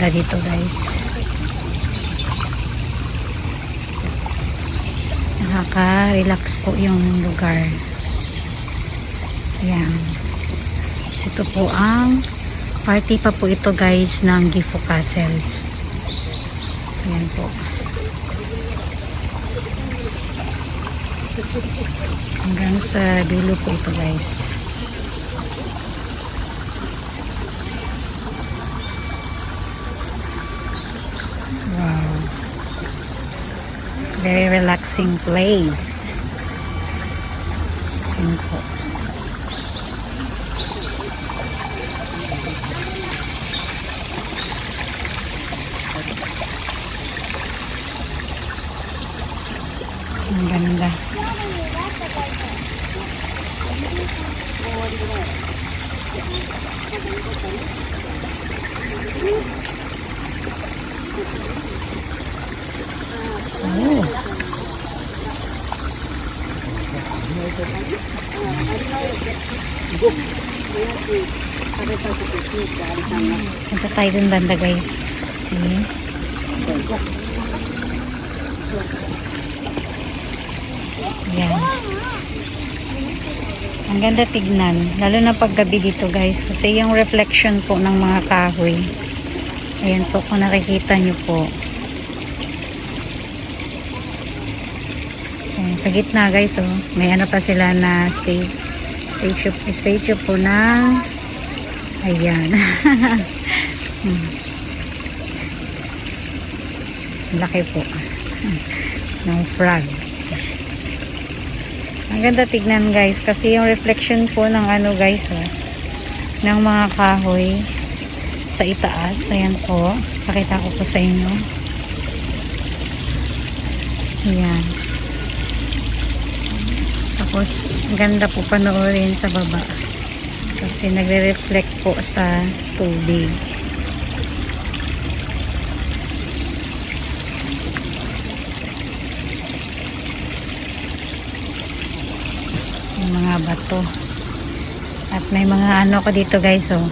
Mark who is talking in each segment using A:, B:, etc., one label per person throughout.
A: ganda dito guys. Nakaka-relax po yung lugar. Ayan. Ito po ang party pa po ito guys ng Gifu Castle. Ayan po. Hanggang sa dulo po ito guys. Wow. Very relaxing place. Ayan po. Ang ganda. Oh. Punta tayo dun banda guys. Kasi yan. Ang ganda tignan. Lalo na paggabi dito guys. Kasi yung reflection po ng mga kahoy. Ayan po kung nakikita nyo po. Ayan, sa gitna guys oh. May ano pa sila na statue po ng ayan. Laki po. Ng frog. Ang ganda tignan guys kasi yung reflection po ng ano guys oh, ng mga kahoy sa itaas. Ayan po. Pakita ko po sa inyo. Ayan. Tapos ang ganda po panoorin sa baba kasi nagre-reflect po sa tubig. Mga bato at may mga ano ko dito guys oh.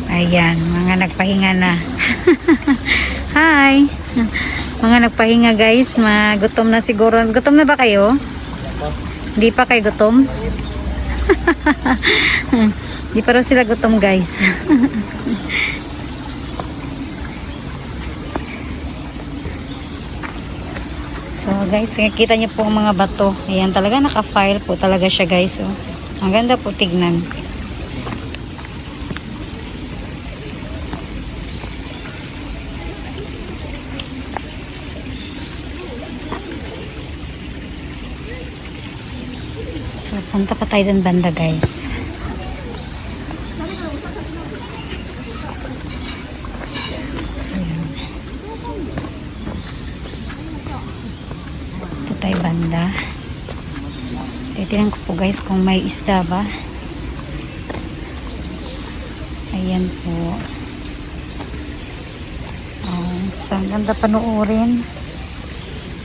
A: Ayan, mga nagpahinga na. Hi. Mga nagpahinga guys, magutom na siguro. Gutom na ba kayo? Hindi pa kayo gutom? Hindi pa raw sila gutom guys. So guys, nakikita niyo po ang mga bato. Ayan, talaga naka-file po talaga siya guys. Oh. Ang ganda po tignan. So punta pa tayo dun banda guys. Tayo banda. Titignan ko po guys kung may isda ba. Ayan po. Oh, so ang ganda panoorin.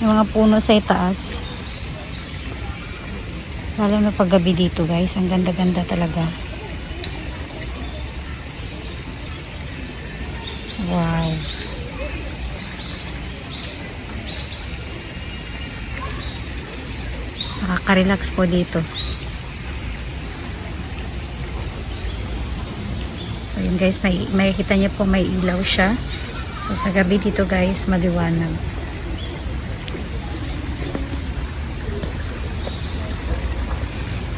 A: Yung mga puno sa itaas. Lalo na paggabi dito guys. Ang ganda-ganda talaga. Wow. Nakaka-relax po dito. So yun guys, may kita niyo po may ilaw siya. So sa gabi dito guys, maliwanag.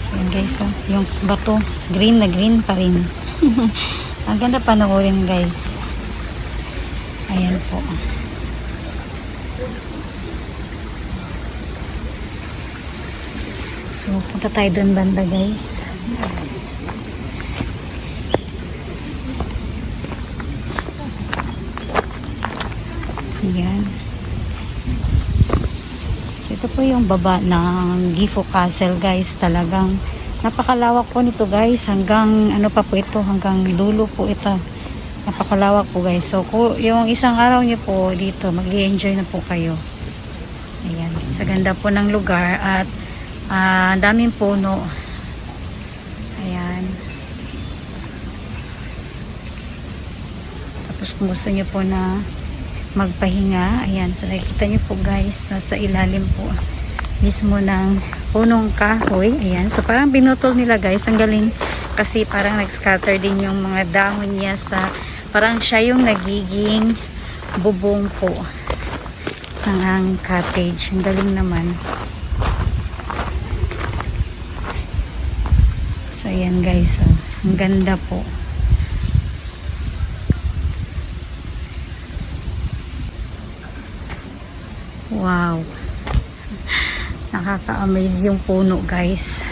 A: So yun guys, oh, yung bato, green na green pa rin. Ang ganda panoorin guys. Ayan po. So, punta tayo dun banda guys. Ayan. So, ito po yung baba ng Gifu Castle guys. Talagang napakalawak po nito guys. Hanggang ano pa po ito, hanggang dulo po ito. Napakalawak po guys. So, yung isang araw nyo po dito, mag-i-enjoy na po kayo. Ayan. Sa ganda po ng lugar at daming puno. Ayan. Tapos kung gusto nyo po na magpahinga. Ayan, so nakikita nyo po guys, nasa ilalim po mismo ng punong kahoy. Ayan, so parang binutol nila guys, ang galing kasi parang nag-scatter din yung mga dahon niya sa, parang siya yung nagiging bubong po ng cottage. Ang galing naman. So ayan guys, oh, ang ganda po. Wow, nakaka-amaze yung puno guys.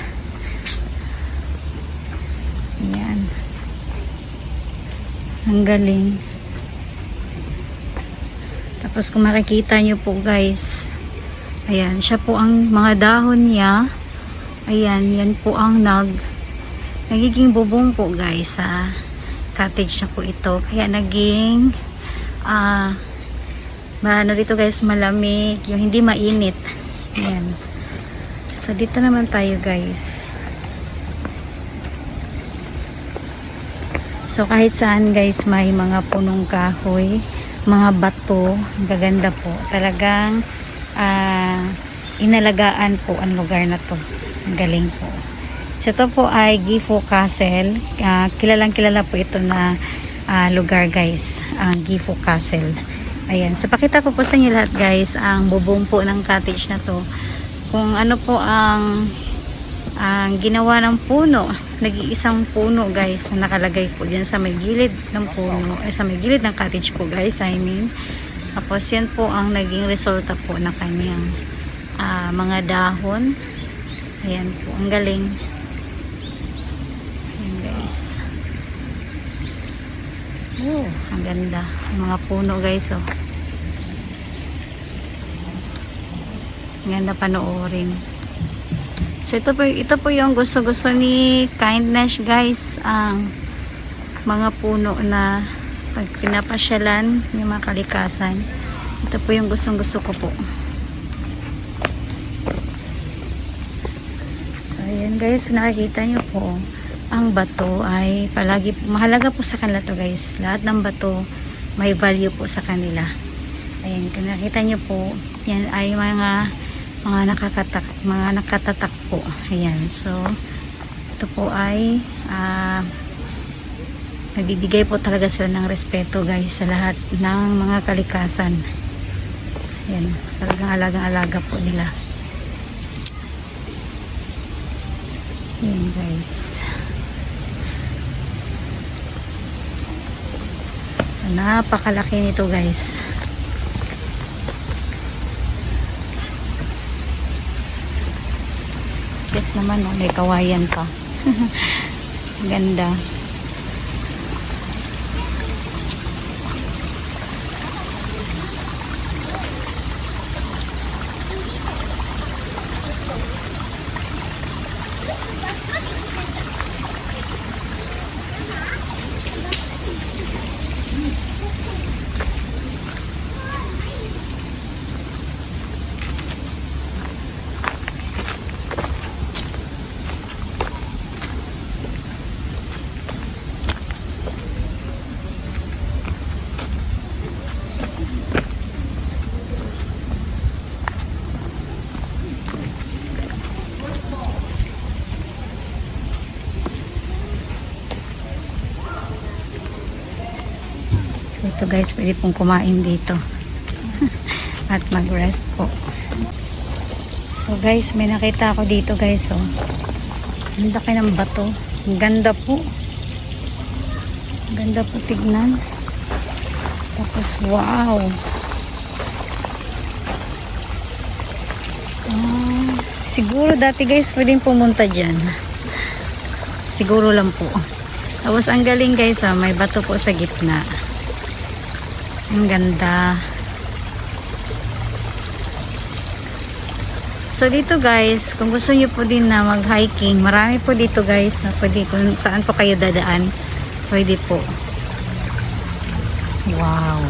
A: Ayan, ang galing. Tapos kung makikita nyo po guys, ayan, siya po ang mga dahon niya. Ayan, yan po ang nagiging bubong po guys sa cottage na po ito. Kaya naging ano dito guys, malamig, yung hindi mainit. Ayan. So dito naman tayo guys. So kahit saan guys may mga punong kahoy, mga bato, gaganda po. Talagang inalagaan po ang lugar na to. Ang galing po. So ito po ay Gifu Castle. Kilalang kilala po ito na lugar guys, ang Gifu Castle. Ayan, so pakita ko po sa inyo lahat guys ang bubong po ng cottage na to. Kung ano po ang ginawa ng puno, nag-iisang puno guys na nakalagay po dyan sa may gilid ng puno, sa may gilid ng cottage po guys, I mean. Tapos yan po ang naging resulta po ng kanyang mga dahon. Ayan po, ang galing. Ayan guys. Oh, ang ganda. Mga puno guys, oh. Ang ganda panoorin. So ito po yung gusto-gusto ni Kindness guys, ang mga puno na pag pinapasyalan yung mga kalikasan. Ito po yung gustong-gusto ko po. So ayan guys, nakikita nyo po, ang bato ay palagi, mahalaga po sa kanila to guys. Lahat ng bato may value po sa kanila. Ayan, kung nakita nyo po, yan ay mga nakatatak po. Ayan, so ito po ay nagbibigay po talaga sila ng respeto guys sa lahat ng mga kalikasan. Ayan, talagang alagang-alaga po nila. Ayan guys. So napakalaki nito guys. Yes naman, oh, may kawayan pa. Ganda. So ito guys, pwede pong kumain dito at mag-rest po. So guys, may nakita ako dito guys, oh. Ang laki ng bato. Ang ganda po. Ang ganda po tignan. Tapos wow. Siguro dati guys pwedeng pumunta dyan. Siguro lang po. Tapos ang galing guys, may bato po sa gitna. Ang ganda. So dito guys, kung gusto niyo po din na mag-hiking, marami po dito guys na pwede, kung saan po kayo dadaan, pwede po. Wow.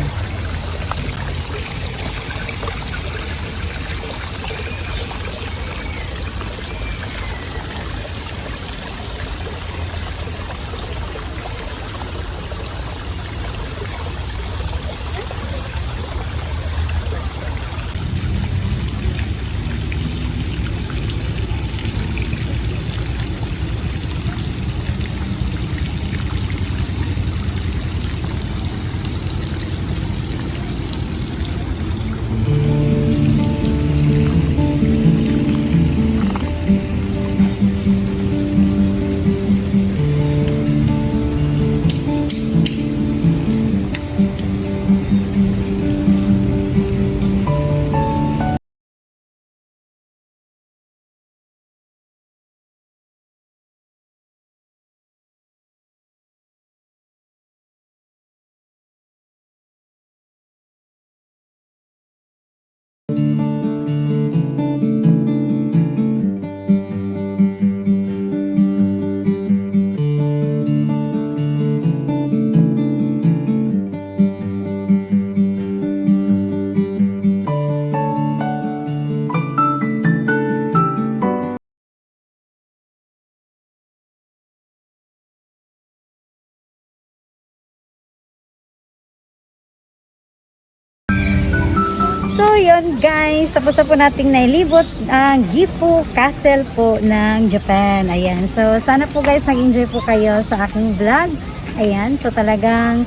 A: So yun guys, tapos na po nating nailibot ang Gifu Castle po ng Japan. Ayan, so sana po guys nag-enjoy po kayo sa aking vlog. Ayan, so talagang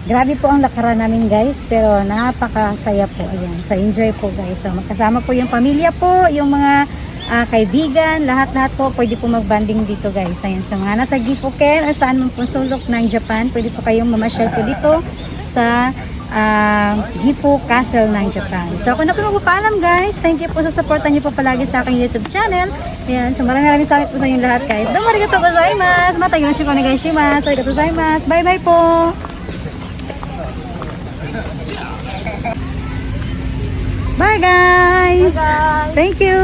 A: grabe po ang lakaran namin guys, pero napakasaya po. Ayan, so enjoy po guys. So magkasama po yung pamilya po, yung mga kaibigan, lahat-lahat po pwede po mag-banding dito guys. Ayan, so mga nasa Gifuken or saan man po sulok ng Japan, pwede po kayong mamasyal po dito sa Gifu Castle ng Japan. So ako na po magpapaalam guys. Thank you po sa supportan niyo po palagi sa aking YouTube channel. Ayan, so maraming salamat po sa inyo lahat guys. Domo arigatou gozaimasu. Mata yoroshiku onegaishimasu. Arigatou gozaimasu. Bye bye po. Bye guys. Bye guys. Thank you.